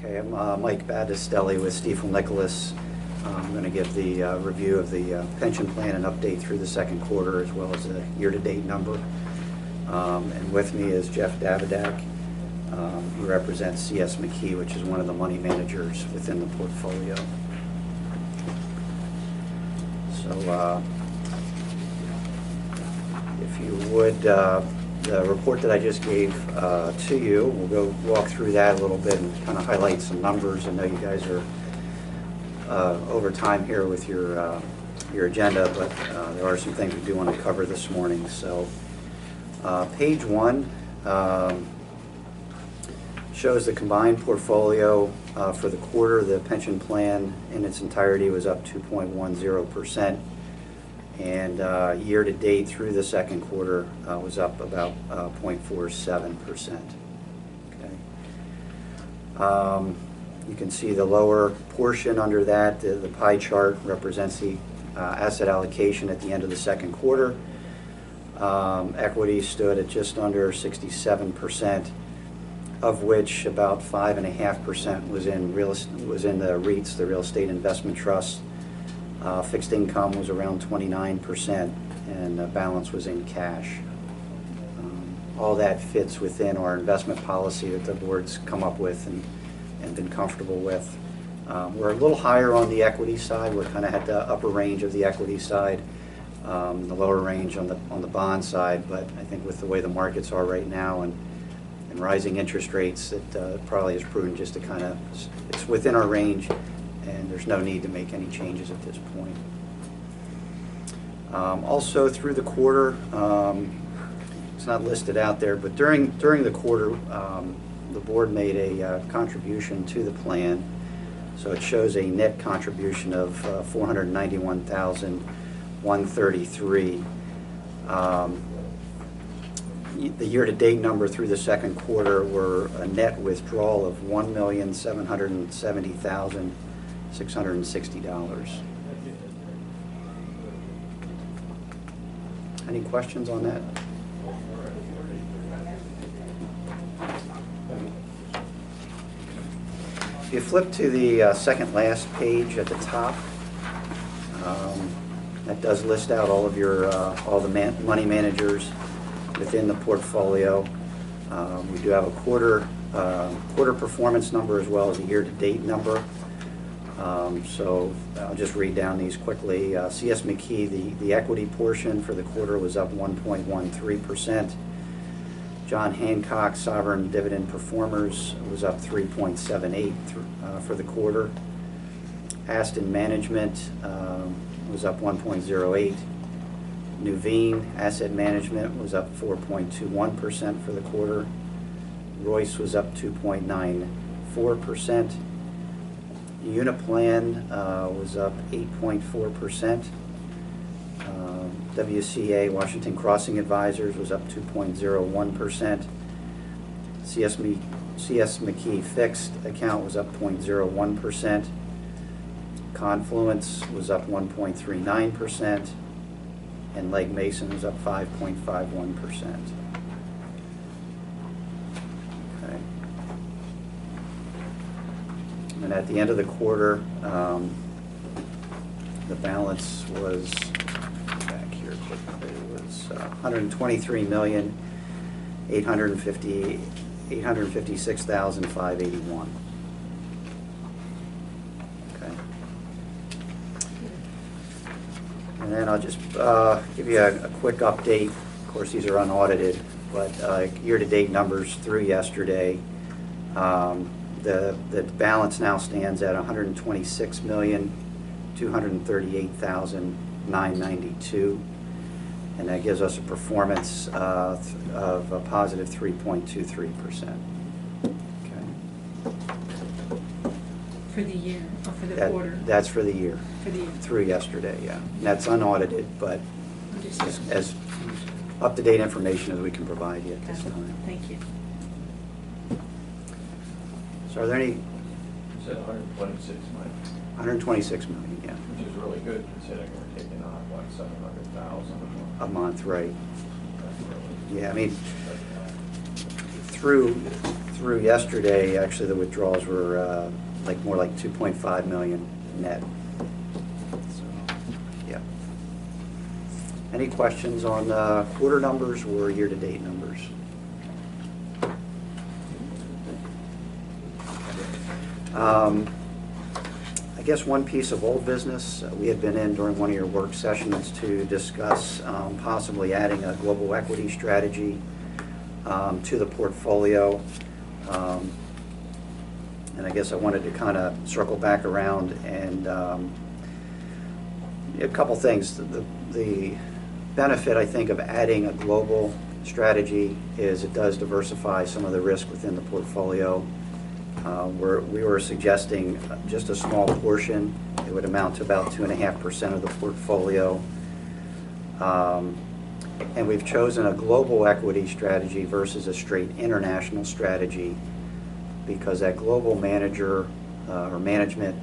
Okay, I'm Mike Batistelli with Stifel Nicolas. I'm going to give the review of the pension plan and update through the second quarter as well as the year-to-date number. And with me is Jeff Davidak. He represents CS McKee, which is one of the money managers within the portfolio. So if you would, the report that I just gave to you, we'll go walk through that a little bit and kind of highlight some numbers. I know you guys are over time here with your agenda, but there are some things we do want to cover this morning. So page 1 shows the combined portfolio for the quarter. The pension plan in its entirety was up 2.10%. And year-to-date through the second quarter was up about 0.47%. Okay. You can see the lower portion under that. The pie chart represents the asset allocation at the end of the second quarter. Equity stood at just under 67%, of which about 5.5% was in the REITs, the real estate investment trusts. Fixed income was around 29%, and the balance was in cash. All that fits within our investment policy that the board's come up with and been comfortable with. We're a little higher on the equity side. We're kind of at the upper range of the equity side, the lower range on the bond side. But I think with the way the markets are right now and rising interest rates, it probably is prudent just to kind of, it's within our range, and there's no need to make any changes at this point. Also through the quarter, it's not listed out there, but during the quarter, the board made a contribution to the plan. So it shows a net contribution of $491,133. The year-to-date number through the second quarter were a net withdrawal of $1,770,660. Any questions on that? If you flip to the second last page at the top, that does list out all of your all the money managers within the portfolio. We do have a quarter performance number as well as a year-to-date number. So I'll just read down these quickly. CS McKee, the equity portion for the quarter was up 1.13%. John Hancock Sovereign Dividend Performers was up 3.78 for the quarter. Aston Management was up 1.08. Nuveen Asset Management was up 4.21% for the quarter. Royce was up 2.94%. Uniplan was up 8.4%. WCA Washington Crossing Advisors was up 2.01%. CS McKee Fixed Account was up 0.01%. Confluence was up 1.39%. And Legg Mason was up 5.51%. Okay. And at the end of the quarter, the balance was, back here quickly, it was $123,856,581. Okay. And then I'll just give you a quick update. Of course, these are unaudited, but year-to-date numbers through yesterday. The balance now stands at $126,238,992, and that gives us a performance of a positive 3.23%. Okay. For the year, or for the quarter? That's for the year. For the year. Through yesterday, yeah. And that's unaudited, but as up-to-date information as we can provide you at this time. Thank you. So are there any? You said 126, Mike. 126 million, yeah. Which is really good considering we're taking on what, 700,000 a month, right? That's really, Yeah, I mean, through through yesterday, actually the withdrawals were more like 2.5 million net. So, yeah. Any questions on quarter numbers or year-to-date numbers? I guess one piece of old business, we had been in during one of your work sessions to discuss possibly adding a global equity strategy to the portfolio. And I guess I wanted to kind of circle back around and a couple things. The benefit, I think, of adding a global strategy is it does diversify some of the risk within the portfolio. We were suggesting just a small portion. It would amount to about 2.5% of the portfolio. And we've chosen a global equity strategy versus a straight international strategy because that global manager or management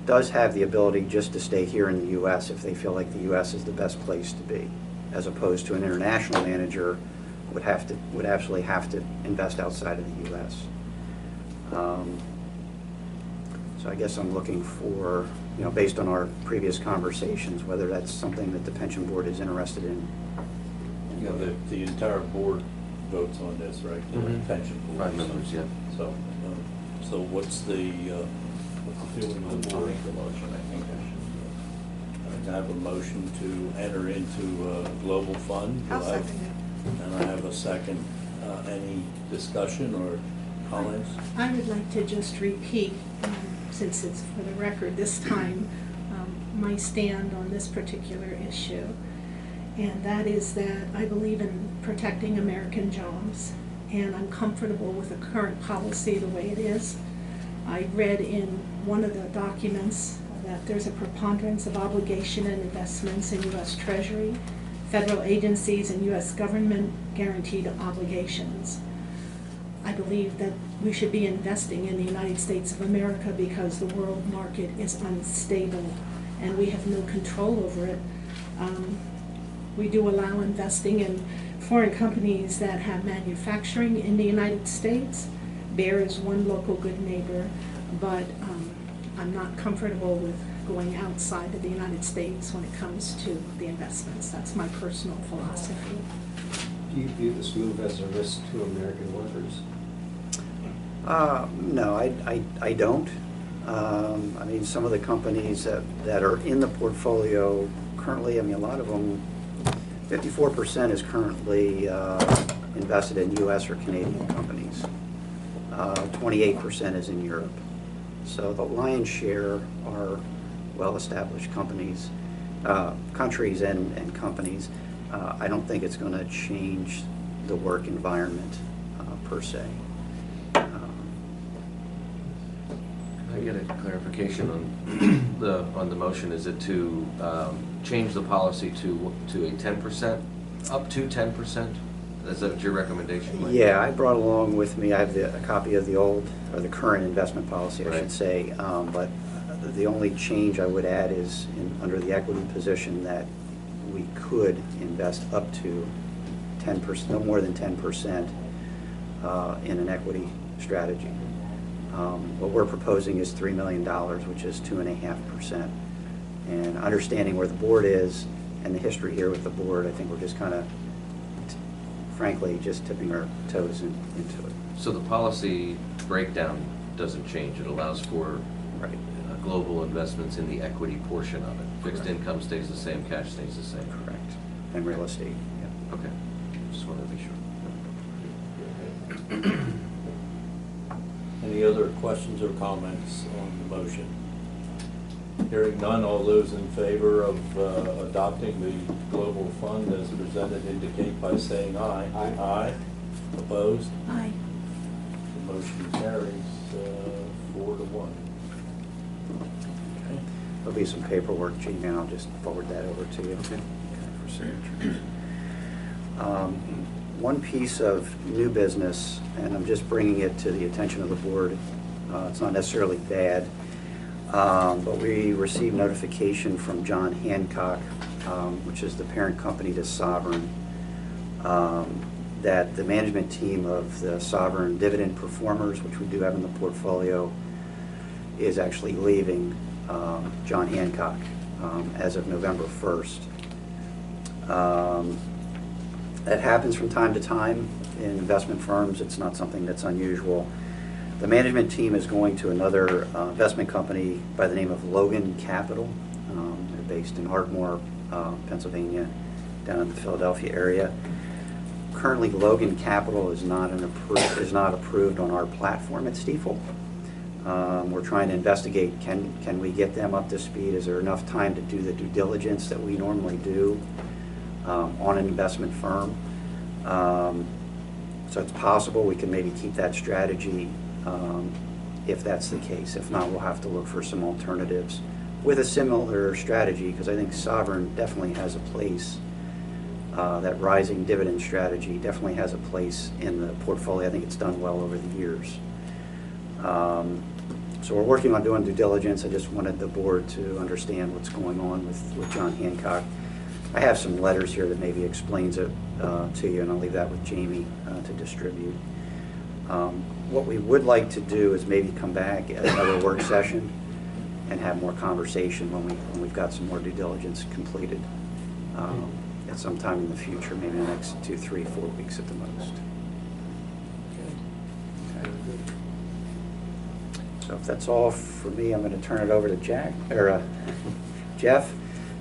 does have the ability just to stay here in the U.S. if they feel like the U.S. is the best place to be, as opposed to an international manager would actually have to invest outside of the U.S. So I guess I'm looking for, based on our previous conversations, whether that's something that the pension board is interested in. Yeah, the entire board votes on this, right? The pension board. 5 members, yeah. So what's the feeling of the I'll board? make the motion, I think I should. I have a motion to enter into a global fund. I'll second it. And I have a second. Any discussion or comments? I would like to just repeat, since it's for the record this time, my stand on this particular issue. And that is that I believe in protecting American jobs, and I'm comfortable with the current policy the way it is. I read in one of the documents that there's a preponderance of obligation and investments in US Treasury, federal agencies, and US government guaranteed obligations. I believe that we should be investing in the United States of America because the world market is unstable and we have no control over it. We do allow investing in foreign companies that have manufacturing in the United States. Bear is one local good neighbor, but I'm not comfortable with going outside of the United States when it comes to the investments. That's my personal philosophy. Do you view this move as a risk to American workers? No, I don't. I mean, some of the companies that are in the portfolio currently, a lot of them, 54% is currently invested in U.S. or Canadian companies. 28% is in Europe. So the lion's share are well-established companies, countries and companies. I don't think it's going to change the work environment per se. Can I get a clarification on the motion? Is it to change the policy to a 10%, up to 10%? Is that your recommendation, Mike? Yeah, I brought along with me, I have a copy of the old, or the current investment policy, I Right. should say. But the only change I would add is under the equity position that we could invest up to 10%, no more than 10% in an equity strategy. What we're proposing is $3 million, which is 2.5%. And understanding where the board is and the history here with the board, I think we're just kind of, frankly, just tipping our toes into it. So the policy breakdown doesn't change. It allows for Right. global investments in the equity portion of it. Fixed Correct. income stays the same, cash stays the same. Correct. And real estate, yeah. Okay. Just wanted to be sure. Any other questions or comments on the motion? Hearing none, all those in favor of adopting the global fund as presented indicate by saying aye. Aye. Aye. Opposed? Aye. The motion carries 4-1. Okay. There'll be some paperwork, Gene, and I'll just forward that over to you. Okay. For signatures. One piece of new business, and I'm just bringing it to the attention of the board. It's not necessarily bad, but we received notification from John Hancock, which is the parent company to Sovereign, that the management team of the sovereign dividend performers, which we do have in the portfolio, is actually leaving John Hancock as of November 1st. That happens from time to time in investment firms. It's not something that's unusual. The management team is going to another investment company by the name of Logan Capital. They're based in Ardmore, Pennsylvania, down in the Philadelphia area. Currently, Logan Capital is not approved on our platform at Stifel. We're trying to investigate, can we get them up to speed? Is there enough time to do the due diligence that we normally do on an investment firm? So it's possible we can maybe keep that strategy if that's the case. If not, we'll have to look for some alternatives with a similar strategy, because I think sovereign definitely has a place. That rising dividend strategy definitely has a place in the portfolio. I think it's done well over the years. So we're working on doing due diligence. I just wanted the board to understand what's going on with John Hancock. I have some letters here that maybe explains it to you, and I'll leave that with Jamie to distribute. What we would like to do is maybe come back at another work session and have more conversation when we've got some more due diligence completed at some time in the future, maybe in the next 2, 3, 4 weeks at the most. Okay. So if that's all for me, I'm going to turn it over to Jeff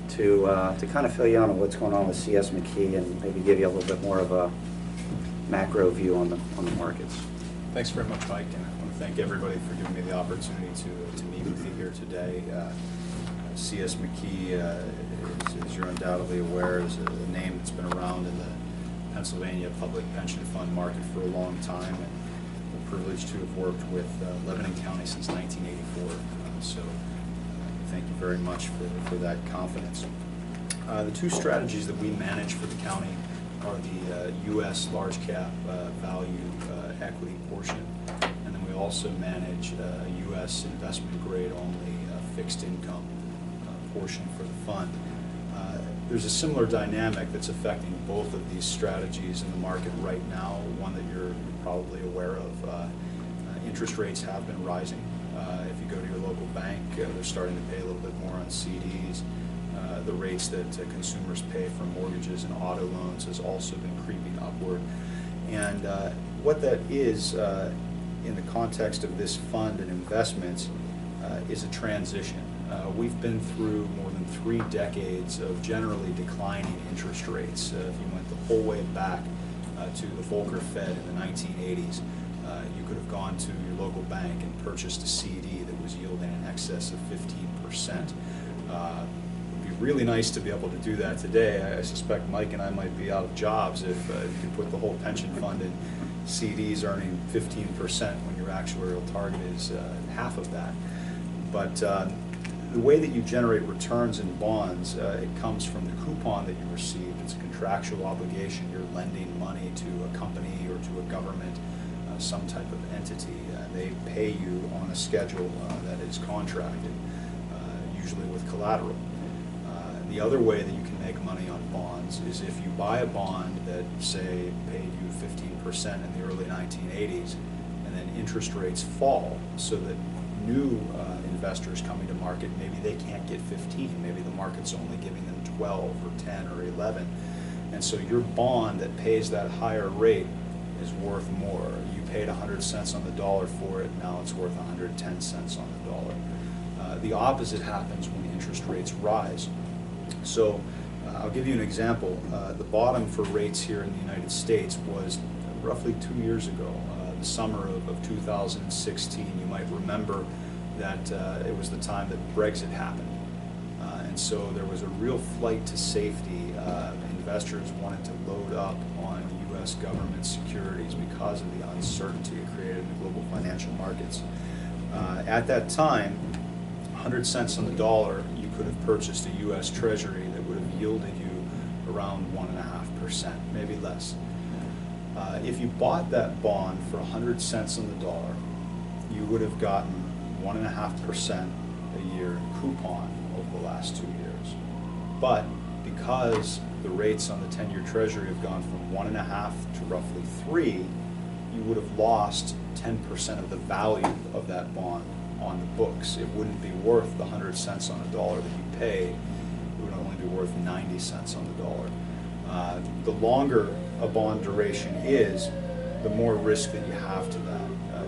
to kind of fill you in on what's going on with CS McKee and maybe give you a little bit more of a macro view on the markets. Thanks very much, Mike, and I want to thank everybody for giving me the opportunity to meet with you here today. CS McKee, as you're undoubtedly aware, is a name that's been around in the Pennsylvania public pension fund market for a long time, and we're privileged to have worked with Lebanon County since 1984. So thank you very much for that confidence. The two strategies that we manage for the county are the U.S. large cap value equity portion, and then we also manage a U.S. investment grade only fixed income portion for the fund. There's a similar dynamic that's affecting both of these strategies in the market right now, one that you're probably aware of. Interest rates have been rising. If you go to your local bank, they're starting to pay a little bit more on CDs. The rates that consumers pay for mortgages and auto loans has also been creeping upward. And what that is, in the context of this fund and investments, is a transition. We've been through more than 3 decades of generally declining interest rates. If you went the whole way back to the Volcker Fed in the 1980s, you could have gone to your local bank and purchased a CD that was yielding in excess of 15%. Really nice to be able to do that today. I suspect Mike and I might be out of jobs if you could put the whole pension fund in CDs earning 15% when your actuarial target is half of that. But the way that you generate returns in bonds, it comes from the coupon that you receive. It's a contractual obligation. You're lending money to a company or to a government, some type of entity. They pay you on a schedule that is contracted, usually with collateral. The other way that you can make money on bonds is if you buy a bond that, say, paid you 15% in the early 1980s, and then interest rates fall so that new investors coming to market, maybe they can't get 15, maybe the market's only giving them 12 or 10 or 11. And so your bond that pays that higher rate is worth more. You paid 100 cents on the dollar for it, now it's worth 110 cents on the dollar. The opposite happens when interest rates rise. So I'll give you an example. The bottom for rates here in the United States was roughly 2 years ago, the summer of 2016. You might remember that it was the time that Brexit happened. And so there was a real flight to safety. Investors wanted to load up on U.S. government securities because of the uncertainty it created in the global financial markets. At that time, 100 cents on the dollar, you could have purchased a U.S. Treasury that would have yielded you around 1.5%, maybe less. If you bought that bond for 100 cents on the dollar, you would have gotten 1.5% a year in coupon over the last 2 years. But because the rates on the 10-year Treasury have gone from 1.5 to roughly 3, you would have lost 10% of the value of that bond on the books. It wouldn't be worth the 100 cents on the dollar that you pay. It would only be worth 90 cents on the dollar. The longer a bond duration is, the more risk that you have to that.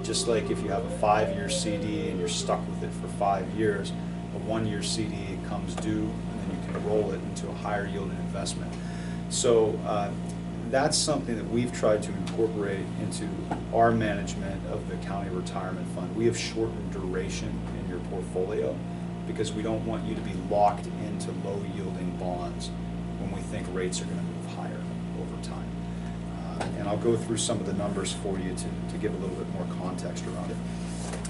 Just like if you have a 5-year CD and you're stuck with it for 5 years, a 1-year CD comes due and then you can roll it into a higher yielding investment. So that's something that we've tried to incorporate into our management of the county retirement fund. We have shortened duration in your portfolio because we don't want you to be locked into low yielding bonds when we think rates are going to move higher over time. And I'll go through some of the numbers for you to give a little bit more context around it.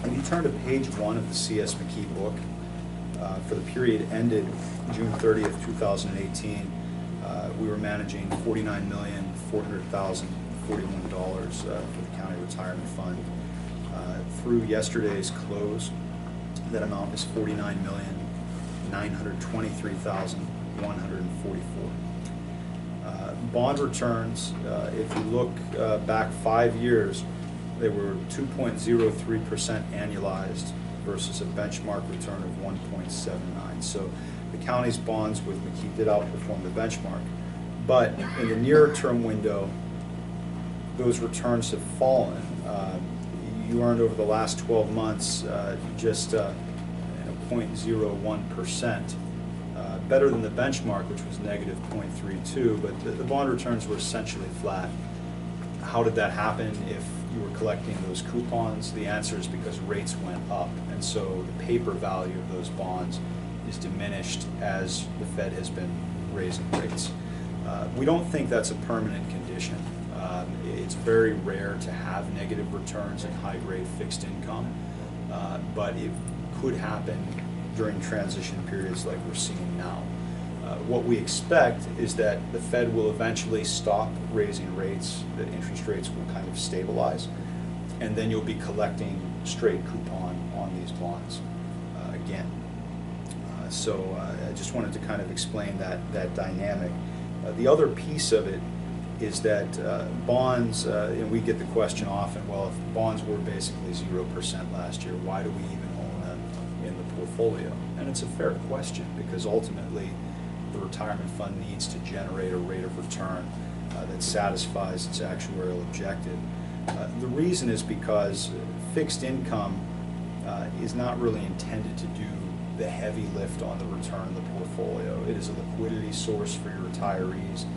When you turn to page 1 of the CS McKee book, for the period ended June 30th, 2018, we were managing $49,400,041 for the county retirement fund. Through yesterday's close, that amount is $49,923,144. Bond returns, if you look back 5 years, they were 2.03% annualized versus a benchmark return of 1.79. So the county's bonds with McKee did outperform the benchmark. But in the nearer term window, those returns have fallen. You earned over the last 12 months just 0.01%. Better than the benchmark, which was negative 0.32, but the bond returns were essentially flat. How did that happen if you were collecting those coupons? The answer is because rates went up, and so the paper value of those bonds is diminished as the Fed has been raising rates. We don't think that's a permanent condition. It's very rare to have negative returns in high-grade fixed income, but it could happen during transition periods like we're seeing now. What we expect is that the Fed will eventually stop raising rates, that interest rates will kind of stabilize, and then you'll be collecting straight coupon on these bonds again. So I just wanted to kind of explain that dynamic. The other piece of it is that bonds, and we get the question often, well, if bonds were basically 0% last year, why do we even own them in the portfolio? And it's a fair question, because ultimately the retirement fund needs to generate a rate of return that satisfies its actuarial objective. The reason is because fixed income is not really intended to do the heavy lift on the return of the portfolio. It is a liquidity source for your retirees.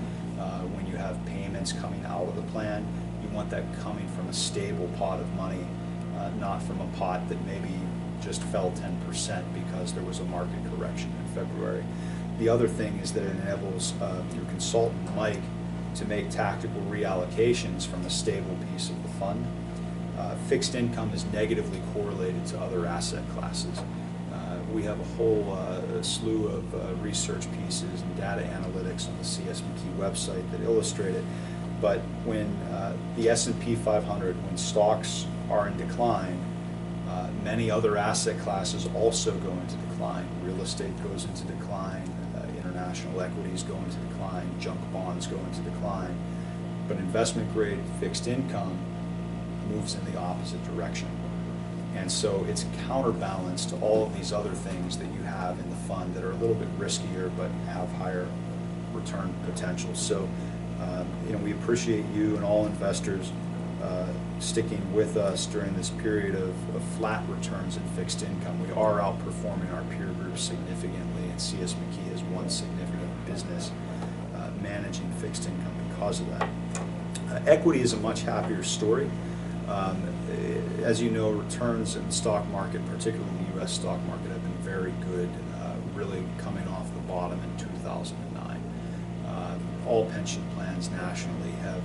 When you have payments coming out of the plan, you want that coming from a stable pot of money, not from a pot that maybe just fell 10% because there was a market correction in February. The other thing is that it enables your consultant, Mike, to make tactical reallocations from a stable piece of the fund. Fixed income is negatively correlated to other asset classes. We have a whole slew of research pieces and data analytics on the CS McKee website that illustrate it. But when the S&P 500, when stocks are in decline, many other asset classes also go into decline. Real estate goes into decline, international equities go into decline, junk bonds go into decline. But investment grade fixed income moves in the opposite direction. And so it's a counterbalance to all of these other things that you have in the fund that are a little bit riskier but have higher return potential. So we appreciate you and all investors sticking with us during this period of flat returns in fixed income. We are outperforming our peer group significantly, and CS McKee is one significant business managing fixed income because of that. Equity is a much happier story. As you know, returns in the stock market, particularly the U.S. stock market, have been very good, really coming off the bottom in 2009. All pension plans nationally have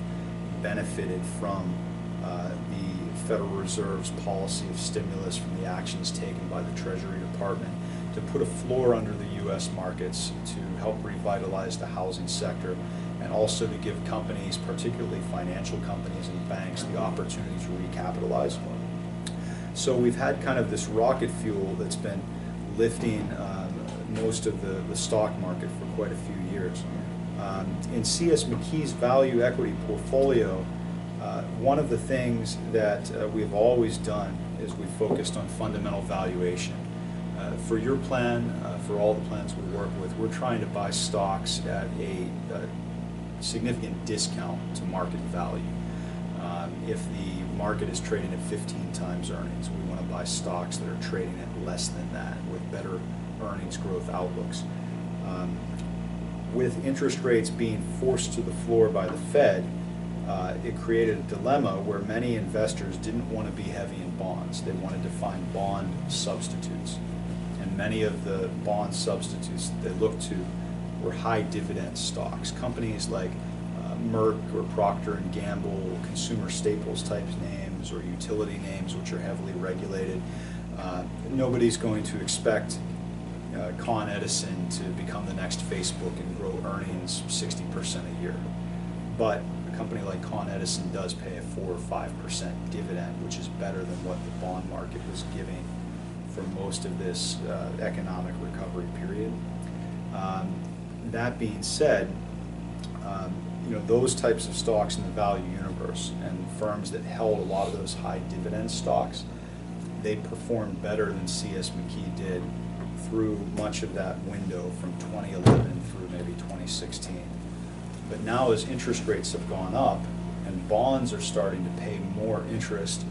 benefited from the Federal Reserve's policy of stimulus, from the actions taken by the Treasury Department to put a floor under the U.S. markets to help revitalize the housing sector, and also to give companies, particularly financial companies and banks, the opportunity to recapitalize. So we've had kind of this rocket fuel that's been lifting most of the stock market for quite a few years. In CS McKee's value equity portfolio, one of the things that we've always done is we focused on fundamental valuation. For your plan, for all the plans we work with, we're trying to buy stocks at a significant discount to market value. If the market is trading at 15 times earnings, we want to buy stocks that are trading at less than that with better earnings growth outlooks. With interest rates being forced to the floor by the Fed, it created a dilemma where many investors didn't want to be heavy in bonds. They wanted to find bond substitutes. And many of the bond substitutes that they looked to were high dividend stocks. Companies like Merck or Procter & Gamble, consumer staples type names, or utility names which are heavily regulated. Nobody's going to expect Con Edison to become the next Facebook and grow earnings 60% a year. But a company like Con Edison does pay a 4 or 5% dividend, which is better than what the bond market was giving for most of this economic recovery period. That being said, those types of stocks in the value universe and firms that held a lot of those high dividend stocks, they performed better than CS McKee did through much of that window from 2011 through maybe 2016. But now as interest rates have gone up and bonds are starting to pay more interest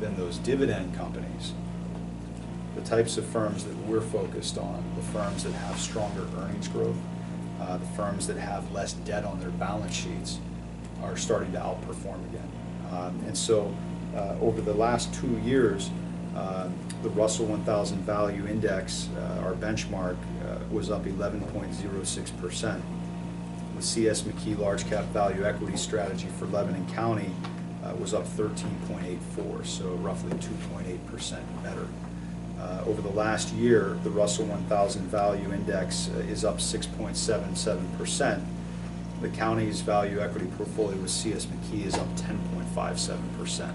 than those dividend companies, the types of firms that we're focused on, the firms that have stronger earnings growth, the firms that have less debt on their balance sheets, are starting to outperform again. And so over the last 2 years, the Russell 1000 Value Index, our benchmark, was up 11.06%. The CS McKee Large Cap Value Equity Strategy for Lebanon County was up 13.84, so roughly 2.8% better. Over the last year, the Russell 1000 Value Index is up 6.77%. The county's value equity portfolio with CS McKee is up 10.57%.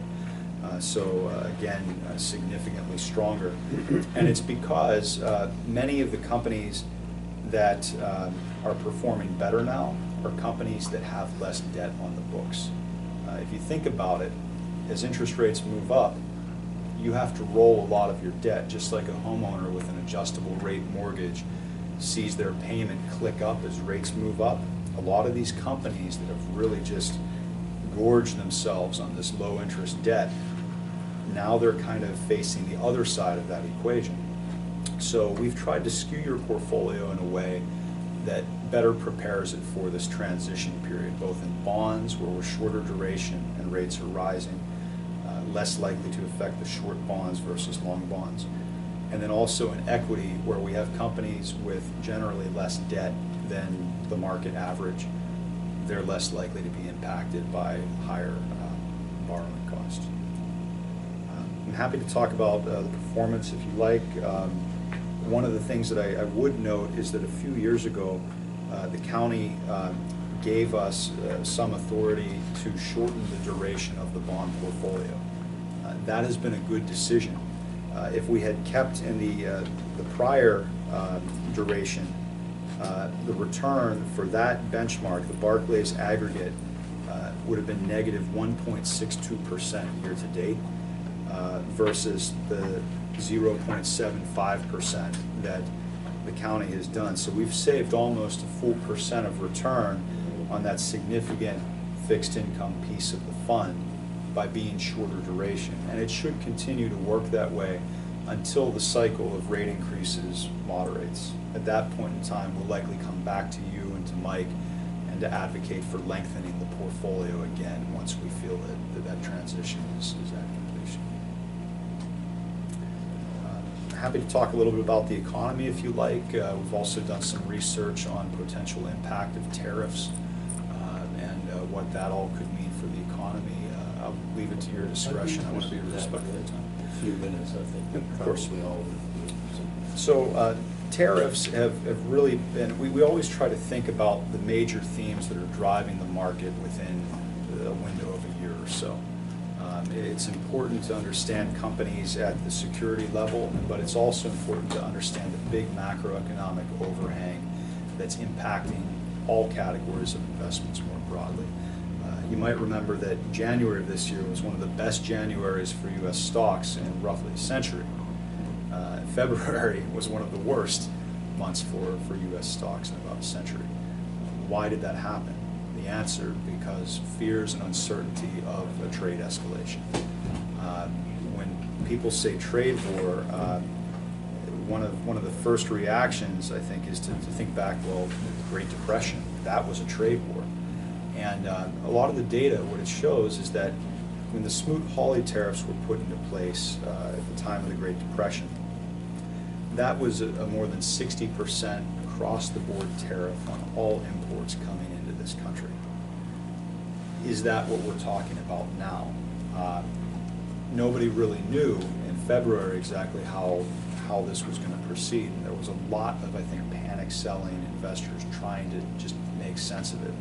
Again, significantly stronger. And it's because many of the companies that are performing better now are companies that have less debt on the books. If you think about it, as interest rates move up, you have to roll a lot of your debt, just like a homeowner with an adjustable rate mortgage sees their payment click up as rates move up. A lot of these companies that have really just gorged themselves on this low interest debt, now they're kind of facing the other side of that equation. So we've tried to skew your portfolio in a way that better prepares it for this transition period, both in bonds where we're shorter duration and rates are rising, less likely to affect the short bonds versus long bonds. And then also in equity where we have companies with generally less debt than the market average, they're less likely to be impacted by higher borrowing costs. I'm happy to talk about the performance if you like. One of the things that I would note is that a few years ago, the county gave us some authority to shorten the duration of the bond portfolio. That has been a good decision. If we had kept in the prior duration, the return for that benchmark, the Barclays aggregate, would have been negative 1.62% year to date versus the 0.75% that the county has done. So we've saved almost a full % of return on that significant fixed income piece of the fund by being shorter duration. And it should continue to work that way until the cycle of rate increases moderates. At that point in time, we'll likely come back to you and to Mike and to advocate for lengthening the portfolio again once we feel that transition is at completion. Happy to talk a little bit about the economy if you like. We've also done some research on potential impact of tariffs and what that all could mean for the economy. I'll leave it to your discretion. I want to be respectful of time. A few minutes, I think. Of course. We all. So tariffs have really been, we always try to think about the major themes that are driving the market within a window of a year or so. It's important to understand companies at the security level, but it's also important to understand the big macroeconomic overhang that's impacting all categories of investments more broadly. You might remember that January of this year was one of the best Januaries for U.S. stocks in roughly a century. February was one of the worst months for U.S. stocks in about a century. Why did that happen? The answer, because fears and uncertainty of a trade escalation. When people say trade war, one of the first reactions, I think, is to think back, well, the Great Depression, that was a trade war. And a lot of the data, what it shows is that when the Smoot-Hawley tariffs were put into place at the time of the Great Depression, that was a more than 60% across-the-board tariff on all imports coming into this country. Is that what we're talking about now? Nobody really knew in February exactly how this was going to proceed. And there was a lot of, I think, panic selling, investors trying to just make sense of it.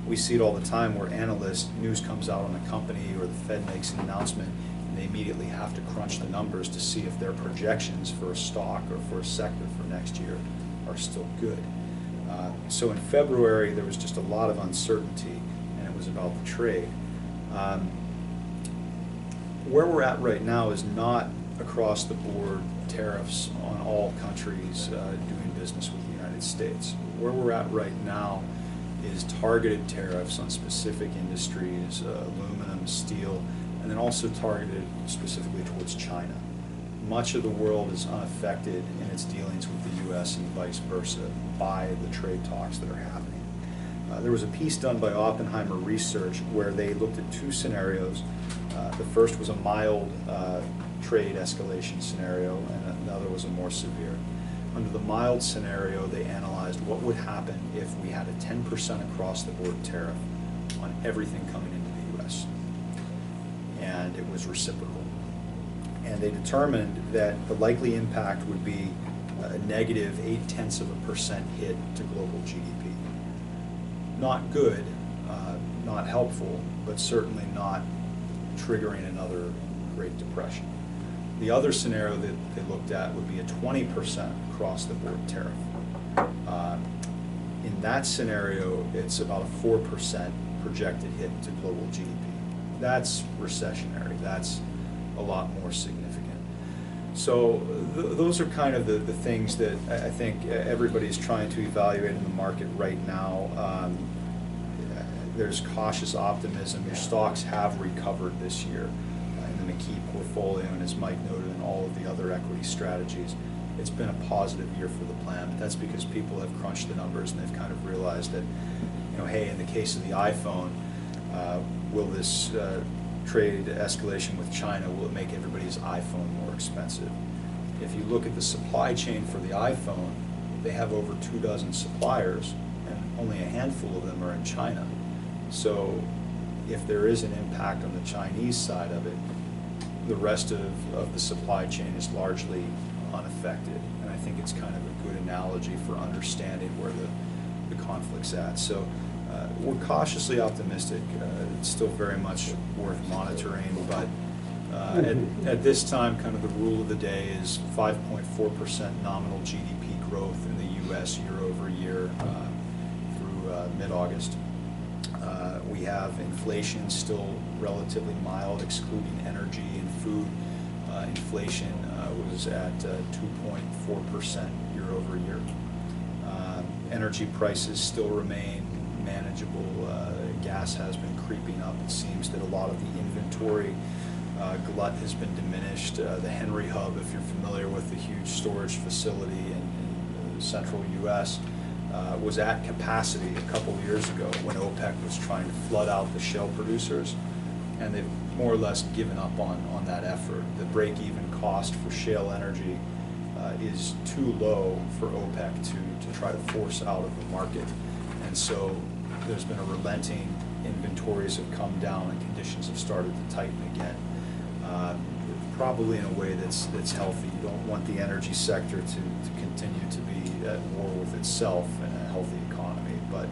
We see it all the time where analysts, news comes out on a company or the Fed makes an announcement, and they immediately have to crunch the numbers to see if their projections for a stock or for a sector for next year are still good. So in February, there was just a lot of uncertainty, and it was about the trade. Where we're at right now is not across the board tariffs on all countries doing business with the United States. Where we're at right now is targeted tariffs on specific industries, aluminum, steel, and then also targeted specifically towards China. Much of the world is unaffected in its dealings with the U.S. and vice versa by the trade talks that are happening. There was a piece done by Oppenheimer Research where they looked at two scenarios. The first was a mild trade escalation scenario, and another was a more severe. Under the mild scenario, they analyzed what would happen if we had a 10% across-the-board tariff on everything coming into the U.S. And it was reciprocal. And they determined that the likely impact would be a negative 0.8% hit to global GDP. Not good, not helpful, but certainly not triggering another Great Depression. The other scenario that they looked at would be a 20% across-the-board tariff. In that scenario, it's about a 4% projected hit to global GDP. That's recessionary. That's a lot more significant. So those are kind of the things that I think everybody's trying to evaluate in the market right now. There's cautious optimism. Your stocks have recovered this year in the McKee portfolio, and as Mike noted, in all of the other equity strategies. It's been a positive year for the plan, but that's because people have crunched the numbers and they've kind of realized that, you know, hey, in the case of the iPhone, will this trade escalation with China, will it make everybody's iPhone more expensive? If you look at the supply chain for the iPhone, they have over 24 suppliers, and only a handful of them are in China. So if there is an impact on the Chinese side of it, the rest of the supply chain is largely unaffected. And I think it's kind of a good analogy for understanding where the conflict's at. So we're cautiously optimistic. It's still very much worth monitoring, but at this time, kind of the rule of the day is 5.4% nominal GDP growth in the U.S. year over year through mid-August. We have inflation still relatively mild, excluding energy and food. Inflation was at 2.4% year over year. Energy prices still remain manageable. Gas has been creeping up. It seems that a lot of the inventory glut has been diminished. The Henry Hub, if you're familiar with the huge storage facility in the central U.S., was at capacity a couple years ago when OPEC was trying to flood out the shale producers, and they've more or less given up on that effort. The break-even cost for shale energy is too low for OPEC to try to force out of the market, and so there's been a relenting. Inventories have come down and conditions have started to tighten again, probably in a way that's healthy. You don't want the energy sector to continue to be at war with itself in a healthy economy, but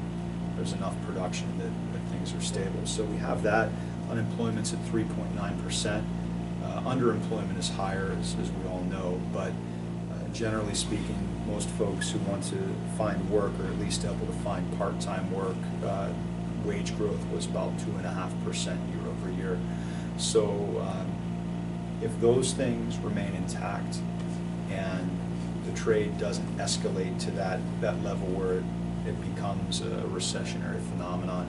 there's enough production that things are stable. So we have that. Unemployment's at 3.9%. Underemployment is higher, as we all know, but generally speaking, most folks who want to find work, or at least able to find part-time work, wage growth was about 2.5% year over year. So if those things remain intact and the trade doesn't escalate to that level where it becomes a recessionary phenomenon,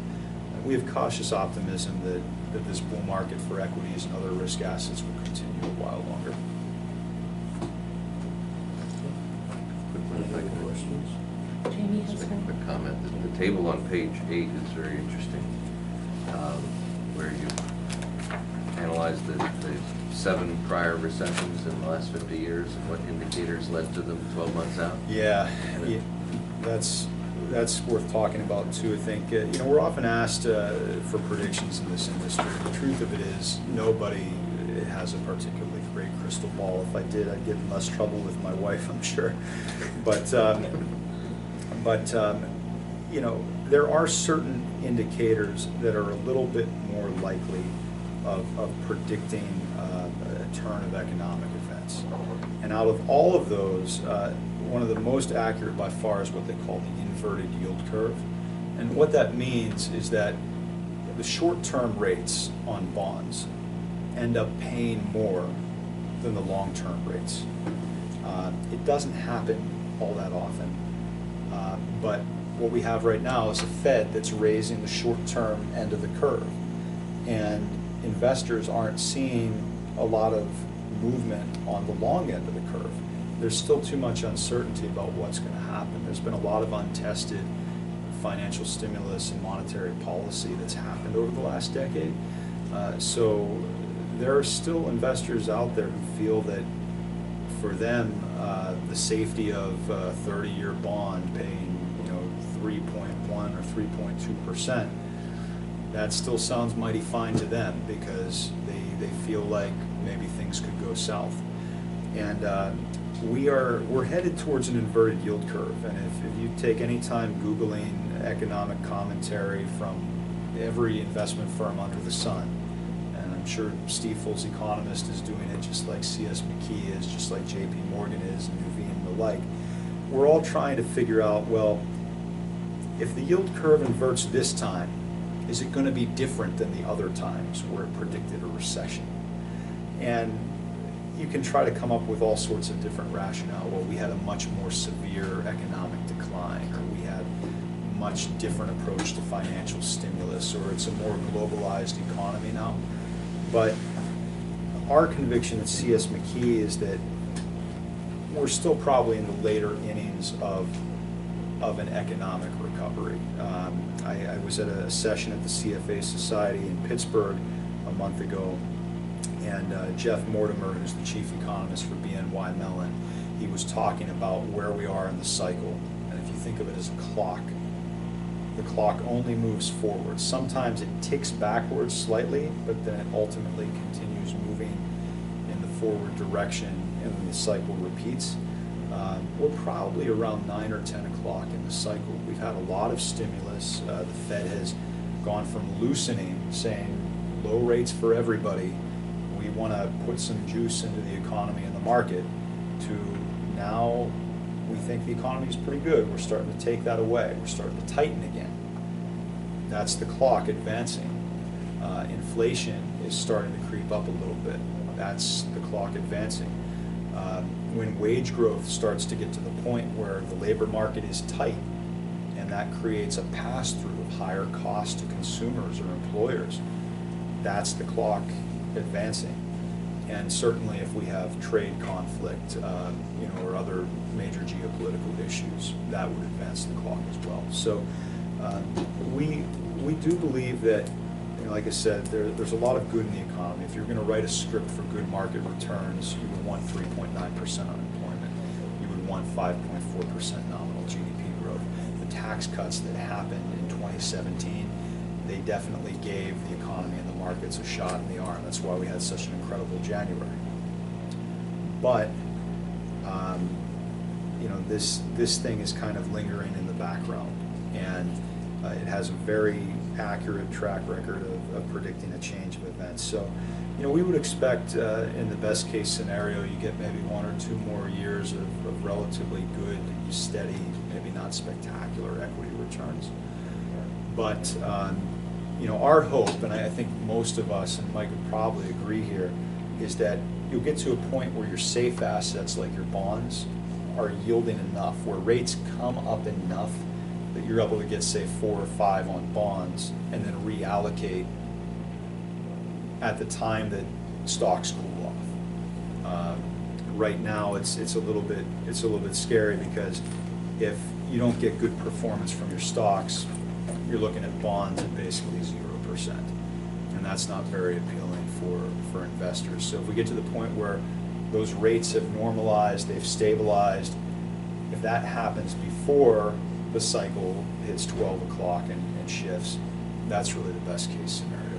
we have cautious optimism that this bull market for equities and other risk assets will continue a while longer. Quick questions? Jamie has Just a one. quick comment. The table on page 8 is very interesting, where you analyze the 7 prior recessions in the last 50 years and what indicators led to them 12 months out. Yeah, that's worth talking about too. I think we're often asked for predictions in this industry. The truth of it is nobody has a particularly great crystal ball. If I did, I'd get in less trouble with my wife, I'm sure. But there are certain indicators that are a little bit more likely of predicting a turn of economic events. And out of all of those, one of the most accurate by far is what they call the inverted yield curve. And what that means is that the short-term rates on bonds end up paying more than the long-term rates. It doesn't happen all that often. But what we have right now is a Fed that's raising the short-term end of the curve. And investors aren't seeing a lot of movement on the long end of the curve. There's still too much uncertainty about what's going to happen. There's been a lot of untested financial stimulus and monetary policy that's happened over the last decade. So there are still investors out there who feel that for them, the safety of a 30-year bond paying 3.1 or 3.2%, that still sounds mighty fine to them because they feel like maybe things could go south. And we're headed towards an inverted yield curve. And if you take any time Googling economic commentary from every investment firm under the sun, and I'm sure Stifel's economist is doing it just like CS McKee is, just like JP Morgan is, and Nuveen and the like, we're all trying to figure out, well, if the yield curve inverts this time, is it going to be different than the other times where it predicted a recession? And you can try to come up with all sorts of different rationale. Well, we had a much more severe economic decline, or we had a much different approach to financial stimulus, or it's a more globalized economy now. But our conviction at CS McKee is that we're still probably in the later innings of an economic recovery. I was at a session at the CFA Society in Pittsburgh a month ago, and Jeff Mortimer, who's the chief economist for BNY Mellon, he was talking about where we are in the cycle. And if you think of it as a clock, the clock only moves forward. Sometimes it ticks backwards slightly, but then it ultimately continues moving in the forward direction, and then the cycle repeats. We're probably around 9 or 10 o'clock in the cycle. We've had a lot of stimulus. The Fed has gone from loosening, saying low rates for everybody, we want to put some juice into the economy and the market, to now we think the economy is pretty good. We're starting to take that away. We're starting to tighten again. That's the clock advancing. Inflation is starting to creep up a little bit. That's the clock advancing. When wage growth starts to get to the point where the labor market is tight, and that creates a pass-through of higher costs to consumers or employers, that's the clock advancing. And certainly if we have trade conflict, or other major geopolitical issues, that would advance the clock as well. So we do believe that, like I said, there's a lot of good in the economy. If you're going to write a script for good market returns, you would want 3.9% unemployment. You would want 5.4% nominal GDP growth. The tax cuts that happened in 2017, they definitely gave the economy and the markets a shot in the arm. That's why we had such an incredible January. But this thing is kind of lingering in the background, and It has a very accurate track record of predicting a change of events. So, we would expect in the best case scenario, you get maybe 1 or 2 more years of relatively good, steady, maybe not spectacular equity returns. But, our hope, and I think most of us, and Mike would probably agree here, is that you'll get to a point where your safe assets like your bonds are yielding enough, where rates come up enough that you're able to get, say, 4 or 5 on bonds and then reallocate at the time that stocks cool off. Right now, it's a little bit scary, because if you don't get good performance from your stocks, you're looking at bonds at basically 0%, and that's not very appealing for investors. So if we get to the point where those rates have normalized, they've stabilized, if that happens before the cycle hits 12 o'clock and shifts, that's really the best case scenario.